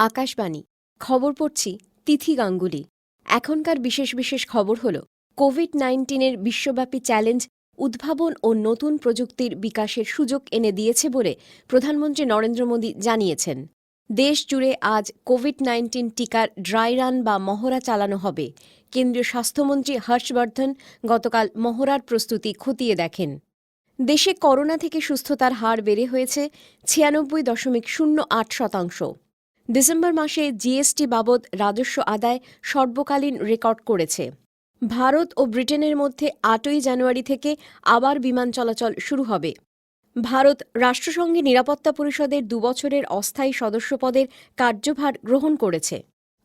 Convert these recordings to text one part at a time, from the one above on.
আকাশবাণী খবর পড়ছি তিথি গাঙ্গুলি। এখনকার বিশেষ বিশেষ খবর হল কোভিড-19 বিশ্বব্যাপী চ্যালেঞ্জ উদ্ভাবন ও নতুন প্রযুক্তির বিকাশের সুযোগ এনে দিয়েছে বলে প্রধানমন্ত্রী নরেন্দ্র মোদী জানিয়েছেন। দেশ জুড়ে আজ কোভিড-19 টিকার ড্রাই রান বা মহড়া চালানো হবে। কেন্দ্রীয় স্বাস্থ্যমন্ত্রী হর্ষবর্ধন গতকাল মহড়ার প্রস্তুতি খতিয়ে দেখেন। দেশে করোনা থেকে সুস্থতার হার বেড়ে হয়েছে 96.08%। ডিসেম্বর মাসে জিএসটি বাবদ রাজস্ব আদায় সর্বকালীন রেকর্ড করেছে। ভারত ও ব্রিটেনের মধ্যে 8ই জানুয়ারি থেকে আবার বিমান চলাচল শুরু হবে। ভারত রাষ্ট্রসংঘে নিরাপত্তা পরিষদের 2 বছরের অস্থায়ী সদস্যপদের কার্যভার গ্রহণ করেছে।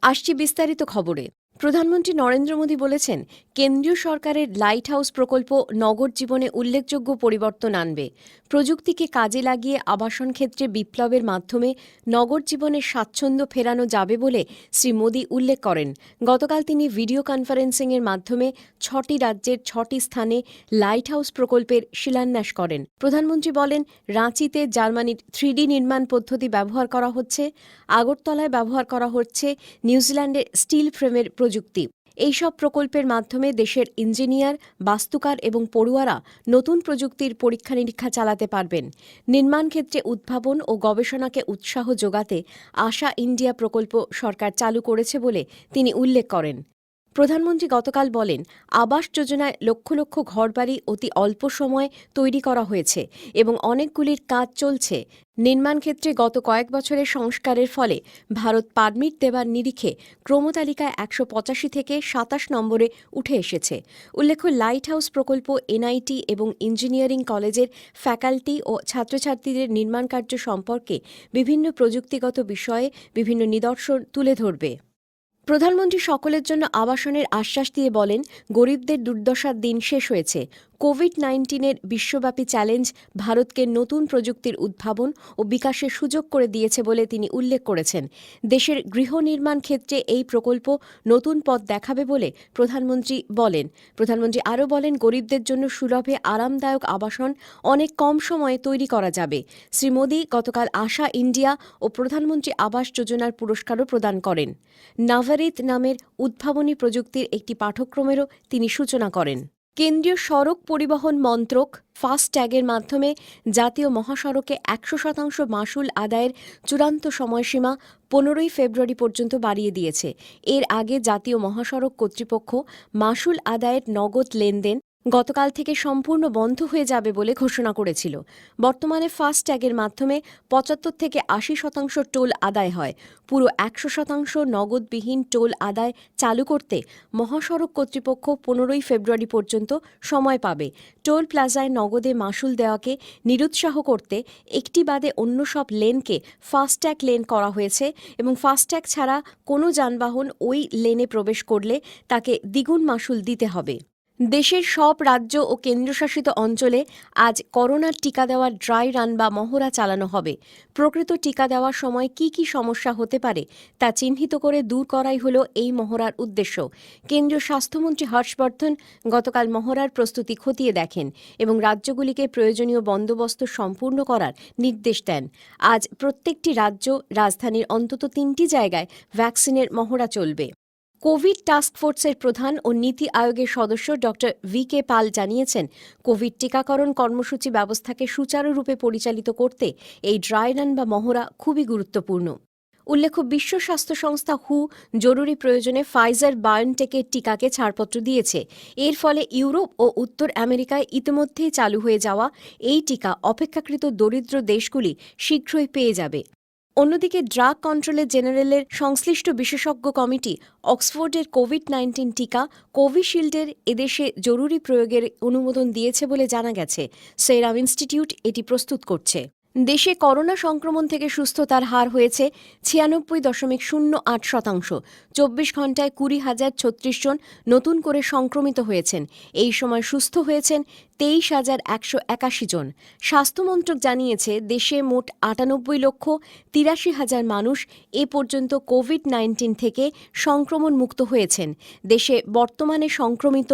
আসছি বিস্তারিত খবরে। প্রধানমন্ত্রী নরেন্দ্র মোদী বলেছেন, কেন্দ্রীয় সরকারের লাইট হাউস প্রকল্প নগর জীবনে উল্লেখযোগ্য পরিবর্তন আনবে। প্রযুক্তিকে কাজে লাগিয়ে আবাসন ক্ষেত্রে বিপ্লবের মাধ্যমে নগর জীবনের স্বাচ্ছন্দ্য ফেরানো যাবে বলে শ্রী মোদী উল্লেখ করেন। গতকাল তিনি ভিডিও কনফারেন্সিংয়ের মাধ্যমে 6টি রাজ্যের 6টি স্থানে লাইট হাউস প্রকল্পের শিলান্যাস করেন। প্রধানমন্ত্রী বলেন, রাঁচিতে জার্মানির 3D নির্মাণ পদ্ধতি ব্যবহার করা হচ্ছে, আগরতলায় ব্যবহার করা হচ্ছে নিউজিল্যান্ডের স্টিল ফ্রেমের প্রযুক্তি। এইসব প্রকল্পের মাধ্যমে দেশের ইঞ্জিনিয়ার, বাস্তুকার এবং পড়ুয়ারা নতুন প্রযুক্তির পরীক্ষা নিরীক্ষা চালাতে পারবেন। নির্মাণ ক্ষেত্রে উদ্ভাবন ও গবেষণাকে উৎসাহ যোগাতে আশা ইন্ডিয়া প্রকল্প সরকার চালু করেছে বলে তিনি উল্লেখ করেন। প্রধানমন্ত্রী গতকাল বলেন, আবাস যোজনায় লক্ষ লক্ষ ঘরবাড়ি অতি অল্প সময়ে তৈরি করা হয়েছে এবং অনেকগুলির কাজ চলছে। নির্মাণ ক্ষেত্রে গত কয়েক বছরের সংস্কারের ফলে ভারত পারমিট দেওয়ার নিরিখে ক্রমতালিকায় 185 থেকে 27 নম্বরে উঠে এসেছে। উল্লেখ্য, লাইট হাউস প্রকল্প এনআইটি এবং ইঞ্জিনিয়ারিং কলেজের ফ্যাকাল্টি ও ছাত্রছাত্রীদের নির্মাণ কার্য সম্পর্কে বিভিন্ন প্রযুক্তিগত বিষয়ে বিভিন্ন নিদর্শন তুলে ধরবে। প্রধানমন্ত্রী সকলের জন্য আবাসনের আশ্বাস দিয়ে বলেন, গরিবদের দুর্দশার দিন শেষ হয়েছে। কোভিড-19 বিশ্বব্যাপী চ্যালেঞ্জ ভারতকে নতুন প্রযুক্তির উদ্ভাবন ও বিকাশের সুযোগ করে দিয়েছে বলে তিনি উল্লেখ করেছেন। দেশের গৃহ নির্মাণ ক্ষেত্রে এই প্রকল্প নতুন পথ দেখাবে বলে প্রধানমন্ত্রী আরও বলেন, গরিবদের জন্য সুলভে আরামদায়ক আবাসন অনেক কম সময়ে তৈরি করা যাবে। শ্রী মোদী গতকাল আশা ইন্ডিয়া ও প্রধানমন্ত্রী আবাস যোজনার পুরস্কারও প্রদান করেন। নাভারিত নামের উদ্ভাবনী প্রযুক্তির একটি পাঠ্যক্রমেরও তিনি সূচনা করেন। কেন্দ্রীয় সড়ক পরিবহন মন্ত্রক ফাস্ট্যাগের মাধ্যমে জাতীয় মহাসড়কে 100% মাশুল আদায়ের চূড়ান্ত সময়সীমা 15ই ফেব্রুয়ারি পর্যন্ত বাড়িয়ে দিয়েছে। এর আগে জাতীয় মহাসড়ক কর্তৃপক্ষ মাশুল আদায়ের নগদ লেনদেন গতকাল থেকে সম্পূর্ণ বন্ধ হয়ে যাবে বলে ঘোষণা করেছিল। বর্তমানে ফাস্ট্যাগের মাধ্যমে 75 থেকে 80% টোল আদায় হয়। পুরো 100% নগদবিহীন টোল আদায় চালু করতে মহাসড়ক কর্তৃপক্ষ 15ই ফেব্রুয়ারি পর্যন্ত সময় পাবে। টোল প্লাজায় নগদে মাশুল দেওয়াকে নিরুৎসাহ করতে একটি বাদে অন্য সব লেনকে ফাস্ট্যাগ লেন করা হয়েছে এবং ফাস্ট্যাগ ছাড়া কোনো যানবাহন ওই লেনে প্রবেশ করলে তাকে দ্বিগুণ মাশুল দিতে হবে। দেশের সব রাজ্য ও কেন্দ্রশাসিত অঞ্চলে আজ করোনার টিকা দেওয়ার ড্রাই রান বা মহড়া চালানো হবে। প্রকৃত টিকা দেওয়ার সময় কি কি সমস্যা হতে পারে তা চিহ্নিত করে দূর করাই হল এই মহড়ার উদ্দেশ্য। কেন্দ্রীয় স্বাস্থ্যমন্ত্রী হর্ষবর্ধন গতকাল মহড়ার প্রস্তুতি খতিয়ে দেখেন এবং রাজ্যগুলিকে প্রয়োজনীয় বন্দোবস্ত সম্পূর্ণ করার নির্দেশ দেন। আজ প্রত্যেকটি রাজ্য, রাজধানীর অন্তত 3টি জায়গায় ভ্যাকসিনের মহড়া চলবে। কোভিড টাস্ক ফোর্সের প্রধান ও নীতি আয়োগের সদস্য ড VK পাল জানিয়েছেন, কোভিড টিকাকরণ কর্মসূচি ব্যবস্থাকে সুচারুরূপে পরিচালিত করতে এই ড্রাই রান বা মহড়া খুবই গুরুত্বপূর্ণ। উল্লেখ্য, বিশ্ব স্বাস্থ্য সংস্থা হু জরুরি প্রয়োজনে ফাইজার বায়োনটেকের টিকাকে ছাড়পত্র দিয়েছে। এর ফলে ইউরোপ ও উত্তর আমেরিকায় ইতিমধ্যেই চালু হয়ে যাওয়া এই টিকা অপেক্ষাকৃত দরিদ্র দেশগুলি শীঘ্রই পেয়ে যাবে। অন্যদিকে ড্রাগ কন্ট্রোলার জেনারেলের সংশ্লিষ্ট বিশেষজ্ঞ কমিটি অক্সফোর্ডের কোভিড-19 টিকা কোভিশিল্ডের এদেশে জরুরি প্রয়োগের অনুমোদন দিয়েছে বলে জানা গেছে। সেরাম ইনস্টিটিউট এটি প্রস্তুত করছে। দেশে করোনা সংক্রমণ থেকে সুস্থতার হার হয়েছে 96.08%। 24 ঘণ্টায় 20,036 জন নতুন করে সংক্রমিত হয়েছেন। এই সময় সুস্থ হয়েছেন 23,181 জন। স্বাস্থ্যমন্ত্রক জানিয়েছে, দেশে মোট 98,83,000 মানুষ এ পর্যন্ত কোভিড-19 থেকে সংক্রমণ মুক্ত হয়েছেন। দেশে বর্তমানে সংক্রমিত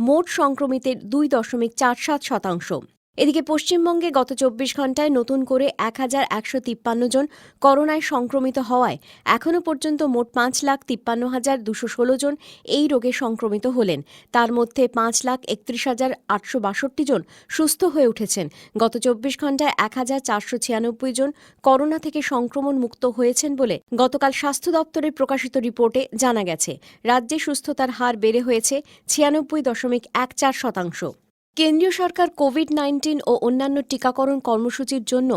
মোট সংক্রমিতের 2.47%। এদিকে পশ্চিমবঙ্গে গত ২৪ ঘণ্টায় নতুন করে ১,১৫৩ জন করোনায় সংক্রমিত হওয়ায় এখনও পর্যন্ত মোট ৫,৫৩,২১৬ জন এই রোগে সংক্রমিত হলেন। তার মধ্যে ৫,৩১,৮৬২ জন সুস্থ হয়ে উঠেছেন। গত ২৪ ঘণ্টায় ১,৪৯৬ জন করোনা থেকে সংক্রমণ মুক্ত হয়েছেন বলে গতকাল স্বাস্থ্য দপ্তরের প্রকাশিত রিপোর্টে জানা গেছে। রাজ্যে সুস্থতার হার বেড়ে হয়েছে ৯৬.১৪%। কেন্দ্রীয় সরকার কোভিড-১৯ ও অন্যান্য টিকাকরণ কর্মসূচির জন্য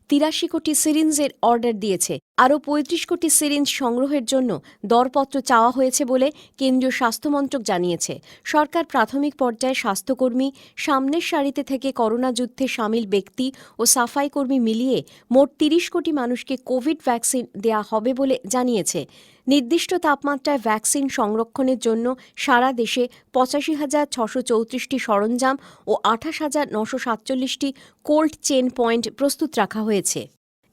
৮৩ কোটি সিরিঞ্জের অর্ডার দিয়েছে। আরও ৩৫ কোটি সিরিঞ্জ সংগ্রহের জন্য দরপত্র চাওয়া হয়েছে বলে কেন্দ্রীয় স্বাস্থ্যমন্ত্রক জানিয়েছে। সরকার প্রাথমিক পর্যায়ে স্বাস্থ্যকর্মী, সামনের সারিতে থেকে করোনা যুদ্ধে সামিল ব্যক্তি ও সাফাই কর্মী মিলিয়ে মোট ৩০ কোটি মানুষকে কোভিড ভ্যাকসিন দেয়া হবে বলে জানিয়েছে। নির্দিষ্ট তাপমাত্রায় ভ্যাকসিন সংরক্ষণের জন্য সারা দেশে ৮৫,৬৩৪টি সরঞ্জাম ও ২৮,৯৪৭টি কোল্ড চেন পয়েন্ট প্রস্তুত রাখা হয়েছে।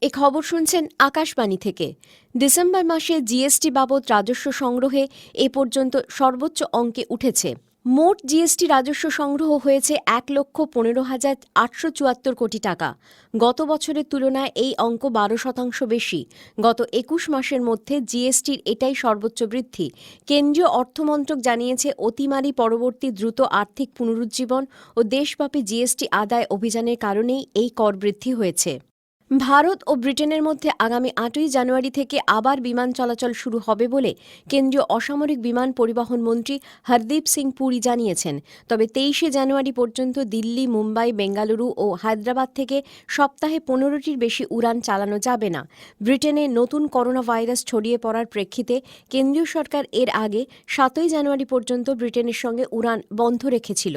এ খবর শুনছেন আকাশবাণী থেকে। ডিসেম্বর মাসে জিএসটি বাবদ রাজস্ব সংগ্রহে এ পর্যন্ত সর্বোচ্চ অঙ্কে উঠেছে। মোট জিএসটি রাজস্ব সংগ্রহ হয়েছে ১,১৫,৮৭৪ কোটি টাকা। গত বছরের তুলনায় এই অঙ্ক ১২% বেশি। গত ২১ মাসের মধ্যে জিএসটির এটাই সর্বোচ্চ বৃদ্ধি। কেন্দ্রীয় অর্থমন্ত্রক জানিয়েছে, অতিমারি পরবর্তী দ্রুত আর্থিক পুনরুজ্জীবন ও দেশব্যাপী জিএসটি আদায় অভিযানের কারণেই এই কর বৃদ্ধি হয়েছে। ভারত ও ব্রিটেনের মধ্যে আগামী ৮ই জানুয়ারি থেকে আবার বিমান চলাচল শুরু হবে বলে কেন্দ্রীয় অসামরিক বিমান পরিবহন মন্ত্রী হরদীপ সিং পুরী জানিয়েছেন। তবে ২৩শে জানুয়ারি পর্যন্ত দিল্লি, মুম্বাই, বেঙ্গালুরু ও হায়দ্রাবাদ থেকে সপ্তাহে ১৫টির বেশি উড়ান চালানো যাবে না। ব্রিটেনে নতুন করোনা ভাইরাস ছড়িয়ে পড়ার প্রেক্ষিতে কেন্দ্রীয় সরকার এর আগে ৭ই জানুয়ারি পর্যন্ত ব্রিটেনের সঙ্গে উড়ান বন্ধ রেখেছিল।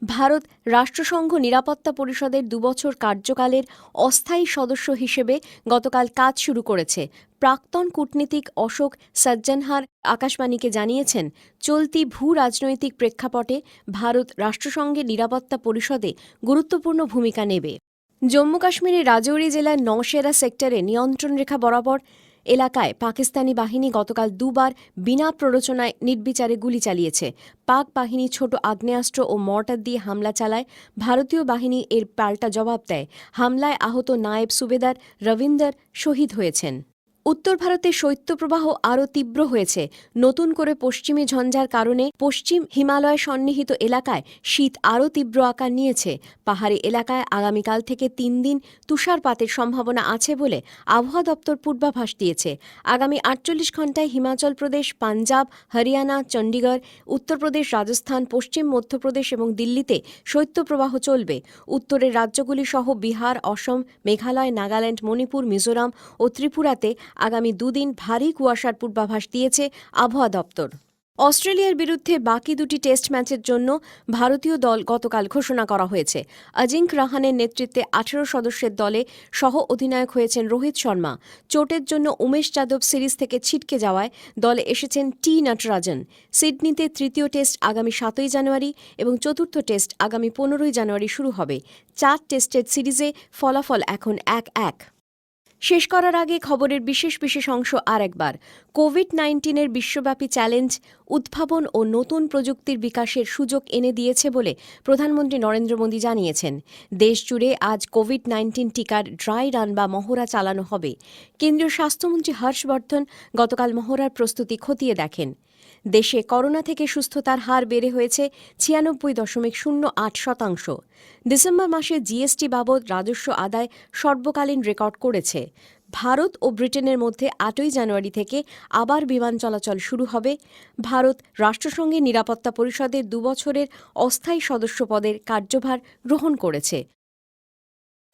ভারত রাষ্ট্রসংঘ নিরাপত্তা পরিষদের ২ বছর কার্যকালের অস্থায়ী সদস্য হিসেবে গতকাল কাজ শুরু করেছে। প্রাক্তন কূটনীতিক অশোক সজ্জনহার আকাশবাণীকে জানিয়েছেন, চলতি ভূ রাজনৈতিক প্রেক্ষাপটে ভারত রাষ্ট্রসংঘের নিরাপত্তা পরিষদে গুরুত্বপূর্ণ ভূমিকা নেবে। জম্মু কাশ্মীরের রাজৌরি জেলার নওশেরা সেক্টরে নিয়ন্ত্রণ রেখা বরাবর এলাকায় পাকিস্তানি বাহিনী গতকাল দুবার বিনা প্ররোচনায় নির্বিচারে গুলি চালিয়েছে। পাক বাহিনী ছোট আগ্নেয়াস্ত্র ও মর্টার দিয়ে হামলা চালায়। ভারতীয় বাহিনী এর পাল্টা জবাব দেয়। হামলায় আহত নায়েব সুবেদার রবীন্দর শহীদ হয়েছেন। উত্তর ভারতে শৈত্যপ্রবাহ আরও তীব্র হয়েছে। নতুন করে পশ্চিমী ঝঞ্ঝার কারণে পশ্চিম হিমালয় সন্নিহিত এলাকায় শীত আরও তীব্র আকার নিয়েছে। পাহাড়ি এলাকায় আগামীকাল থেকে ৩ দিন তুষারপাতের সম্ভাবনা আছে বলে আবহাওয়া দপ্তর পূর্বাভাস দিয়েছে। আগামী ৪৮ ঘণ্টায় হিমাচল প্রদেশ, পাঞ্জাব, হরিয়ানা, চণ্ডীগড়, উত্তরপ্রদেশ, রাজস্থান, পশ্চিম মধ্যপ্রদেশ এবং দিল্লিতে শৈত্যপ্রবাহ চলবে। উত্তরের রাজ্যগুলি সহ বিহার, অসম, মেঘালয়, নাগাল্যান্ড, মণিপুর, মিজোরাম ও ত্রিপুরাতে আগামী ২ দিন ভারী কুয়াশার পূর্বাভাস দিয়েছে আবহাওয়া দপ্তর। অস্ট্রেলিয়ার বিরুদ্ধে বাকি ২টি টেস্ট ম্যাচের জন্য ভারতীয় দল গতকাল ঘোষণা করা হয়েছে। অজিঙ্ক রাহানের নেতৃত্বে ১৮ সদস্যের দলে সহ অধিনায়ক হয়েছেন রোহিত শর্মা। চোটের জন্য উমেশ যাদব সিরিজ থেকে ছিটকে যাওয়ায় দলে এসেছেন টি নটরাজন। সিডনিতে তৃতীয় টেস্ট আগামী ৭ই জানুয়ারি এবং চতুর্থ টেস্ট আগামী ১৫ই জানুয়ারি শুরু হবে। ৪ টেস্টের সিরিজে ফলাফল এখন ১-১। শেষ করার আগে খবরের বিশেষ অংশ আরেকবার। কোভিড-১৯ বিশ্বব্যাপী চ্যালেঞ্জ উদ্ভাবন ও নতুন প্রযুক্তির বিকাশের সুযোগ এনে দিয়েছে বলে প্রধানমন্ত্রী নরেন্দ্র মোদী জানিয়েছেন। দেশজুড়ে আজ কোভিড-১৯ টিকার ড্রাই রান বা মহড়া চালানো হবে। কেন্দ্রীয় স্বাস্থ্যমন্ত্রী হর্ষবর্ধন গতকাল মহড়ার প্রস্তুতি খতিয়ে দেখেন। দেশে করোনা থেকে সুস্থতার হার বেড়ে হয়েছে ৯৬.০৮%। ডিসেম্বর মাসে জিএসটি বাবদ রাজস্ব আদায় সর্বকালীন রেকর্ড করেছে। ভারত ও ব্রিটেনের মধ্যে ৮ই জানুয়ারি থেকে আবার বিমান চলাচল শুরু হবে। ভারত রাষ্ট্রসংঘের নিরাপত্তা পরিষদের ২ বছরের অস্থায়ী সদস্য পদের কার্যভার গ্রহণ করেছে।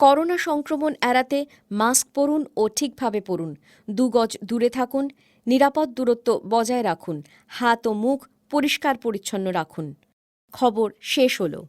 করোনা সংক্রমণ এড়াতে মাস্ক পরুন ও ঠিকভাবে পরুন। ২ গজ দূরে থাকুন। নিরাপদ দূরত্ব বজায় রাখুন। হাত ও মুখ পরিষ্কার পরিচ্ছন্ন রাখুন। খবর শেষ হলো।